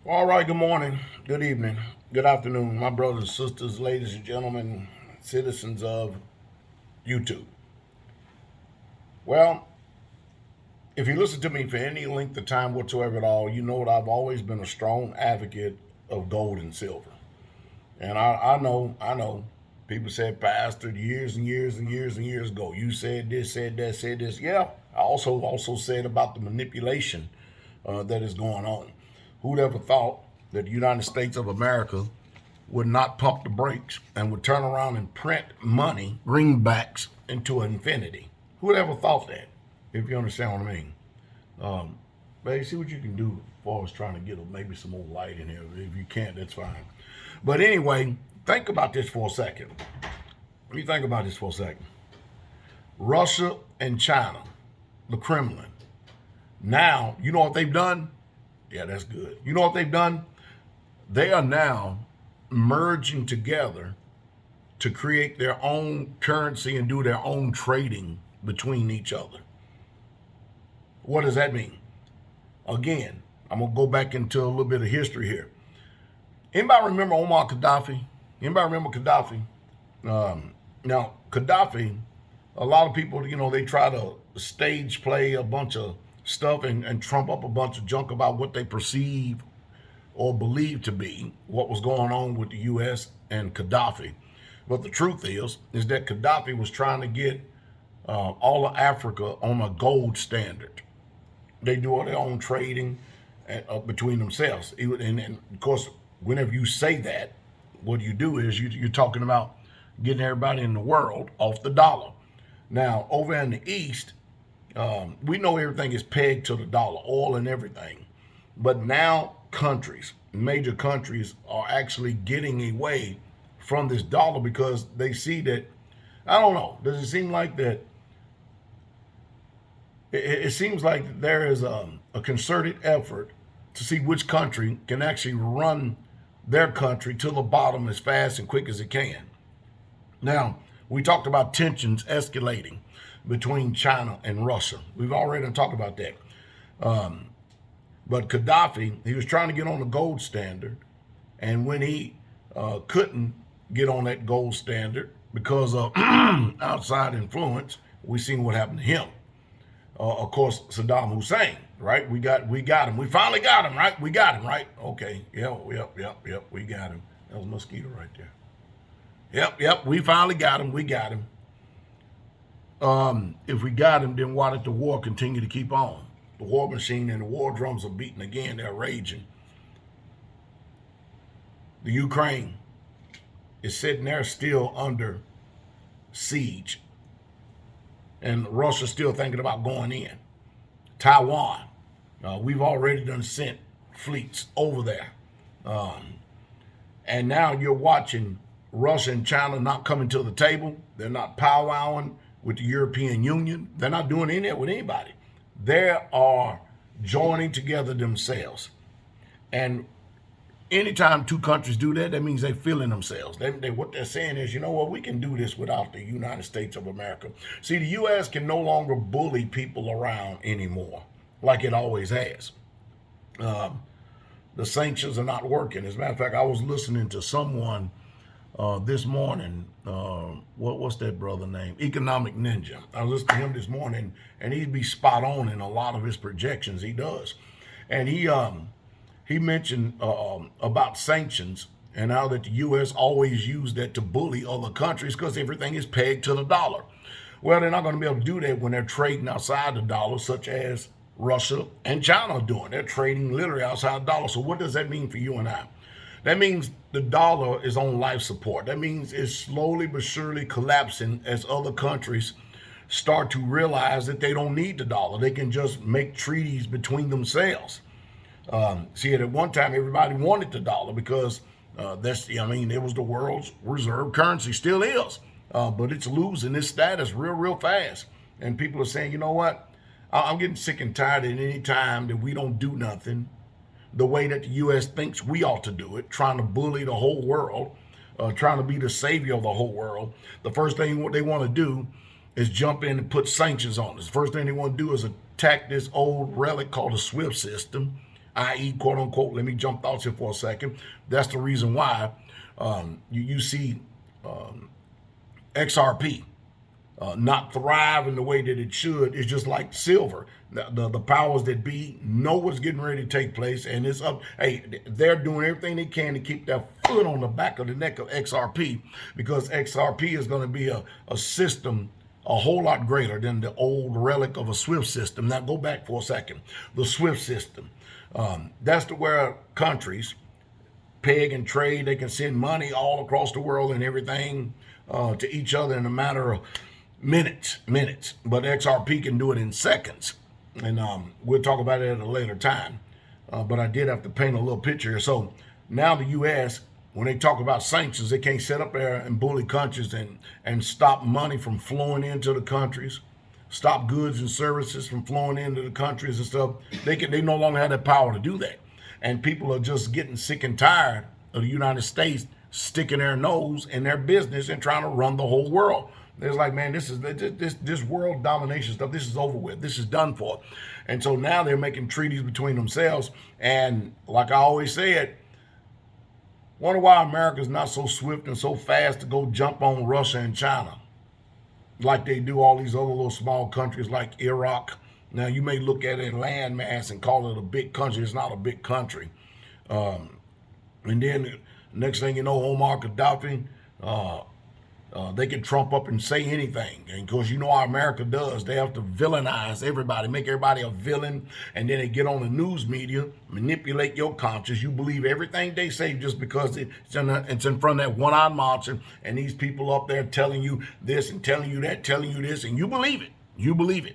All right, good morning, good evening, good afternoon, my brothers, sisters, ladies and gentlemen, citizens of YouTube. Well, if you listen to me for any length of time whatsoever at all, you know that I've always been a strong advocate of gold and silver. And I know, people said, Pastor, years and years and years and years ago, you said this, said that, said this. Yeah, I also said about the manipulation that is going on. Who'd ever thought that the United States of America would not pump the brakes and would turn around and print money, greenbacks, into infinity? Who'd ever thought that? If you understand what I mean. Babe, see what you can do as far as trying to get maybe some more light in here. If you can't, that's fine. But anyway, think about this for a second. Let me think about this for a second. Russia and China, the Kremlin. Now, you know what they've done? Yeah, that's good. You know what they've done? They are now merging together to create their own currency and do their own trading between each other. What does that mean? Again, I'm going to go back into a little bit of history here. Anybody remember Omar Gaddafi? Anybody remember Gaddafi? Now, Gaddafi, a lot of people, they try to stage play a bunch of stuff and trump up a bunch of junk about what they perceive or believe to be what was going on with the U.S. and Gaddafi. But the truth is that Gaddafi was trying to get all of Africa on a gold standard. They do all their own trading between themselves. And of course, whenever you say that, what you do is you're talking about getting everybody in the world off the dollar. Now, over in the East, we know everything is pegged to the dollar, oil and everything. But now major countries are actually getting away from this dollar because they see that, I don't know, does it seem like that? It seems like there is a concerted effort to see which country can actually run their country to the bottom as fast and quick as it can. Now, we talked about tensions escalating between China and Russia. We've already talked about that. But Gaddafi, he was trying to get on the gold standard. And when he couldn't get on that gold standard because of outside influence, we seen what happened to him. Of course, Saddam Hussein, right? We got him. We finally got him, right? We got him, right? Okay. Yep. We got him. That was a mosquito right there. Yep. We finally got him. We got him. If we got him, then why did the war continue to keep on? The war machine and the war drums are beating again. They're raging. The Ukraine is sitting there still under siege. And Russia's still thinking about going in. Taiwan, we've already done sent fleets over there. And now you're watching Russia and China not coming to the table. They're not powwowing with the European Union. They're not doing any of that with anybody. They are joining together themselves. And anytime two countries do that, that means they're feeling themselves. What they're saying is, you know what, we can do this without the United States of America. See, the U.S. can no longer bully people around anymore like it always has. The sanctions are not working. As a matter of fact, I was listening to someone this morning. What's that brother name? Economic Ninja. I was listening to him this morning, and he'd be spot on in a lot of his projections. He does. And he mentioned about sanctions and how that the U.S. always used that to bully other countries because everything is pegged to the dollar. Well, they're not going to be able to do that when they're trading outside the dollar, such as Russia and China are doing. They're trading literally outside the dollar. So what does that mean for you and I? That means the dollar is on life support. That means it's slowly but surely collapsing as other countries start to realize that they don't need the dollar. They can just make treaties between themselves. See, at one time, everybody wanted the dollar because it was the world's reserve currency, still is. But it's losing its status real fast. And people are saying, you know what? I'm getting sick and tired at any time that we don't do nothing the way that the U.S. thinks we ought to do it, trying to bully the whole world, trying to be the savior of the whole world. The first thing what they want to do is jump in and put sanctions on us. The first thing they want to do is attack this old relic called the SWIFT system, i.e., quote unquote, let me jump thoughts here for a second. That's the reason why you see XRP not thrive in the way that it should. It's just like silver. The powers that be know what's getting ready to take place, and it's up. Hey, they're doing everything they can to keep their foot on the back of the neck of XRP, because XRP is going to be a system a whole lot greater than the old relic of a SWIFT system. Now go back for a second. The SWIFT system, that's to where countries peg and trade. They can send money all across the world and everything to each other in a matter of minutes. But XRP can do it in seconds, and we'll talk about it at a later time. But I did have to paint a little picture here. So now the U.S., when they talk about sanctions, they can't sit up there and bully countries and stop money from flowing into the countries, stop goods and services from flowing into the countries and stuff. They no longer have that power to do that. And people are just getting sick and tired of the United States sticking their nose in their business and trying to run the whole world. It's like, man, this world domination stuff, this is over with. This is done for. And so now they're making treaties between themselves. And like I always said, wonder why America's not so swift and so fast to go jump on Russia and China like they do all these other little small countries like Iraq. Now, you may look at it landmass and call it a big country. It's not a big country. And then next thing you know, Omar Gaddafi, they can trump up and say anything. And because you know how America does, they have to villainize everybody, make everybody a villain, and then they get on the news media, manipulate your conscience. You believe everything they say just because it's in front of that one-eyed monster, and these people up there telling you this and telling you that, telling you this, and you believe it. You believe it.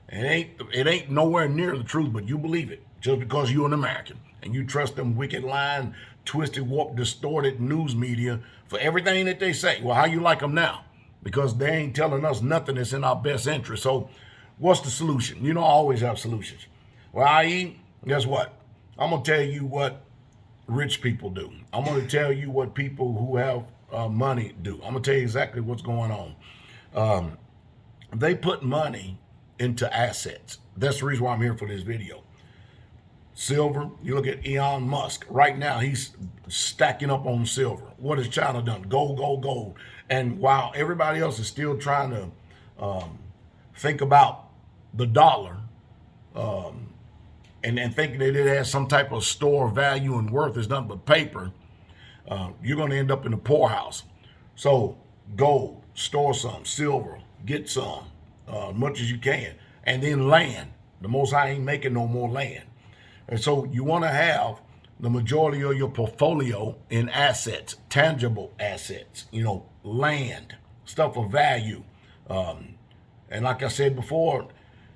It ain't nowhere near the truth, but you believe it just because you're an American and you trust them wicked, lying, twisted, warped, distorted news media for everything that they say. Well, how you like them now? Because they ain't telling us nothing that's in our best interest. So what's the solution? You know, I always have solutions. Well, i.e., guess what? I'm going to tell you what rich people do. I'm going to tell you what people who have money do. I'm going to tell you exactly what's going on. They put money into assets. That's the reason why I'm here for this video. Silver, you look at Elon Musk. Right now, he's stacking up on silver. What has China done? Gold, gold, gold. And while everybody else is still trying to think about the dollar and thinking that it has some type of store value and worth, is nothing but paper, you're going to end up in the poorhouse. So gold, store some. Silver, get some, much as you can. And then land. The Most High ain't making no more land. And so you want to have the majority of your portfolio in assets, tangible assets, land, stuff of value. And like I said before,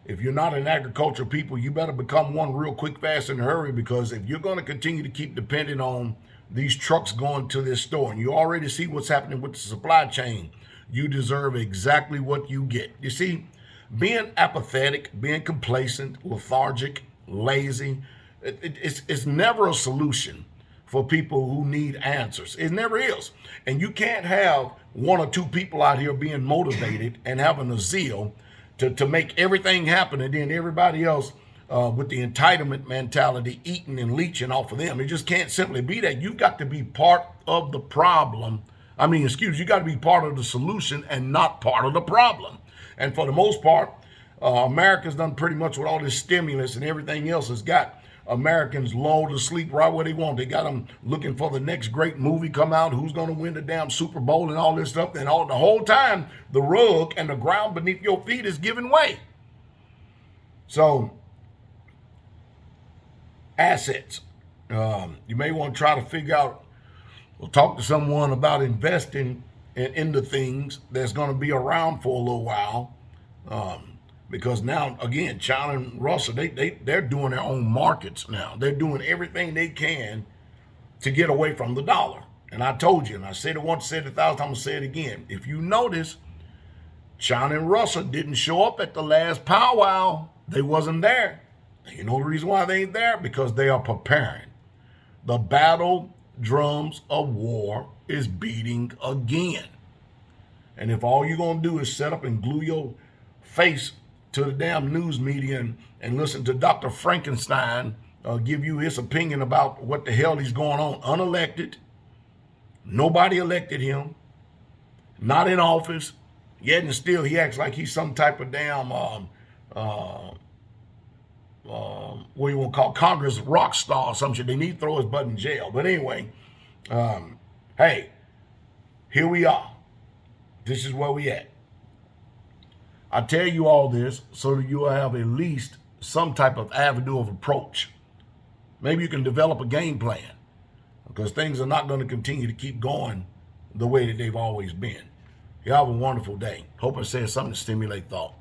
if you're not an agricultural people, you better become one real quick, fast, and hurry, because if you're going to continue to keep depending on these trucks going to this store, and you already see what's happening with the supply chain, you deserve exactly what you get. You see, being apathetic, being complacent, lethargic, lazy, it's never a solution for people who need answers. It never is. And you can't have one or two people out here being motivated and having a zeal to make everything happen, and then everybody else with the entitlement mentality eating and leeching off of them. It just can't simply be that. You've got to be part of the problem. You got to be part of the solution and not part of the problem. And for the most part, America's done pretty much with all this stimulus and everything else has got Americans lulled to sleep right where they want. They got them looking for the next great movie come out, who's going to win the damn Super Bowl and all this stuff. And the whole time, the rug and the ground beneath your feet is giving way. So, assets. You may want to try to figure out or talk to someone about investing into things that's going to be around for a little while. Because now, again, China and Russia, they're doing their own markets now. They're doing everything they can to get away from the dollar. And I told you, and I said it once, said it 1,000 times, I'm going to say it again. If you notice, China and Russia didn't show up at the last powwow. They wasn't there. And you know the reason why they ain't there? Because they are preparing. The battle drums of war is beating again. And if all you're going to do is set up and glue your face to the damn news media and listen to Dr. Frankenstein give you his opinion about what the hell he's going on. Unelected. Nobody elected him. Not in office. Yet and still he acts like he's some type of damn, what you want to call Congress rock star or some shit. They need to throw his butt in jail. But anyway, hey, here we are. This is where we at. I tell you all this so that you will have at least some type of avenue of approach. Maybe you can develop a game plan, because things are not going to continue to keep going the way that they've always been. You have a wonderful day. Hope I said something to stimulate thought.